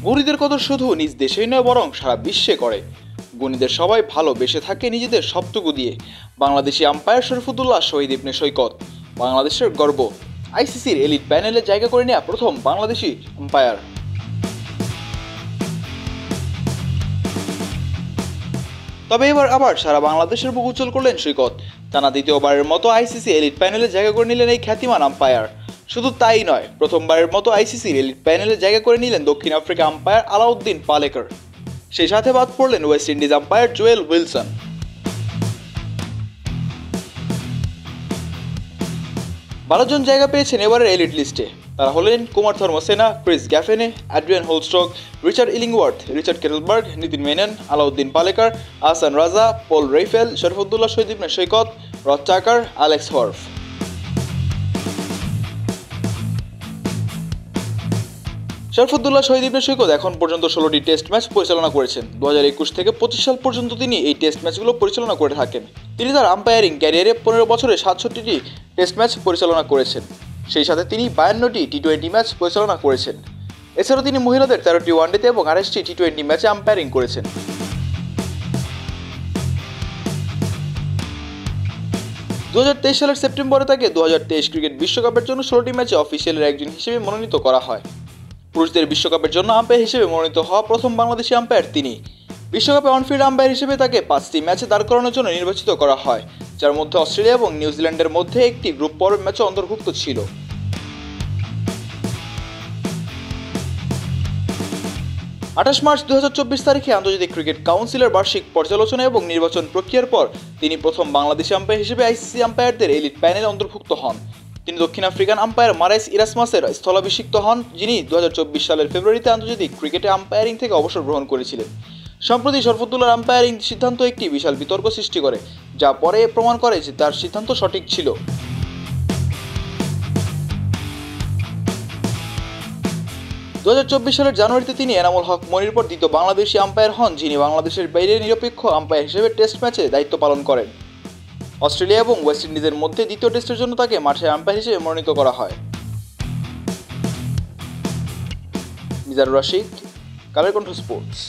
গণিতের কদর শুধু নিজ দেশেই নয় বরং সারা বিশ্বে করে। গণিতের সবাই ভালোবেসে থাকে নিজেদের সবটুকু দিয়ে। বাংলাদেশি আম্পায়ার শরীফুদ্দৌলা শহীদ ইবনে সৈকত বাংলাদেশের গর্ব। আইসিসির এলিট প্যানেলে জায়গা করে নেওয়া প্রথম বাংলাদেশি আম্পায়ার। তবে এবার আবার সারা বাংলাদেশের বুক উজ্জ্বল করলেন সৈকত। টানা দ্বিতীয়বারের মতো আইসিসি এলিট প্যানেলে জায়গা করে নিলেন এই খ্যাতিমান আম্পায়ার। শুধু তাই নয়, প্রথমবারের মতো আইসিসির এলিট প্যানেলে জায়গা করে নিলেন দক্ষিণ আফ্রিকা আম্পায়ার আলাউদ্দিন পালেকার। সেই সাথে বাদ পড়লেন West Indies umpire Joel Wilson. 12 জন জায়গা পেয়েছেন এবারের এলিট লিস্টে। তারা হলেন Kumar Dharmasena, Chris Gaffaney, Adrian Holdstock, Richard Illingworth, Richard Kettleborough, Nitin Menon, Allahudien Paleker, Ahsan Raza, Paul Reiffel, Sharfuddoula Shahid Ibne Saikat, Rod Tucker, Alex Wharf. Sharfuddoula Shahid Ibne Saikat এখন পর্যন্ত 16টি টেস্ট ম্যাচ পরিচালনা করেছেন। 2021 থেকে 25 সাল পর্যন্ত তিনি এই টেস্ট ম্যাচগুলো পরিচালনা করে থাকেন। তিনি তার আম্পায়ারিং ক্যারিয়ারে 15 বছরে 67টি টেস্ট ম্যাচ পরিচালনা করেছেন। সেই সাথে তিনি 52টি টি-20 ম্যাচ পরিচালনা করেছেন। এছাড়াও তিনি মহিলাদের 13টি ওয়ানডেতে এবং 28টি টি-20 ম্যাচে আম্পায়ারিং করেছেন। 2023 সালের সেপ্টেম্বরে তাকে 2023 ক্রিকেট বিশ্বকাপের জন্য 16টি ম্যাচে অফিসিয়ালের একজন হিসেবে মনোনীত করা হয়। পুরুষদের বিশ্বকাপের জন্য আম্পায়ার হিসেবে মনোনীত হওয়া প্রথম বাংলাদেশি আম্পায়ার তিনি। বিশ্বকাপে অনফিল্ড আম্পায়ার হিসেবে তাকে 5টি ম্যাচে দাঁড় করানোর জন্য নির্বাচিত করা হয়, যার মধ্যে অস্ট্রেলিয়া এবং নিউজিল্যান্ডের মধ্যে একটি গ্রুপ পর্বের ম্যাচে অন্তর্ভুক্ত ছিল। 28 মার্চ 2024 তারিখে আন্তর্জাতিক ক্রিকেট কাউন্সিলের বার্ষিক পর্যালোচনা এবং নির্বাচন প্রক্রিয়ার পর তিনি প্রথম বাংলাদেশি আম্পায়ার হিসেবে আইসিসি আম্পায়ারদের এলিট প্যানেলে অন্তর্ভুক্ত হন। তিনি দক্ষিণ আফ্রিকান আম্পায়ার মারাইস ইরাসমাসের স্থলাভিষিক্ত হন, যিনি 2024 সালের ফেব্রুয়ারিতে আন্তর্জাতিক ক্রিকেটে আম্পায়ারিং থেকে অবসর গ্রহণ করেছিলেন। সম্প্রতি শরীফুদ্দৌলার আম্পায়ারিং সিদ্ধান্ত একটি বিশাল বিতর্ক সৃষ্টি করে, যা পরে প্রমাণ করে যে তার সিদ্ধান্ত সঠিক ছিল। 2024 সালের জানুয়ারিতে তিনি এনামুল হক মনির পর দ্বিতীয় বাংলাদেশি আম্পায়ার হন, যিনি বাংলাদেশের বাইরে নিরপেক্ষ আম্পায়ার হিসেবে টেস্ট ম্যাচে দায়িত্ব পালন করেন। অস্ট্রেলিয়া এবং ওয়েস্ট ইন্ডিজের মধ্যে দ্বিতীয় টেস্টের জন্য তাকে মাঠে আম্পায়ার হিসেবে মনোনীত করা হয়। মিজানুর রশিদ, কালের কণ্ঠ স্পোর্টস।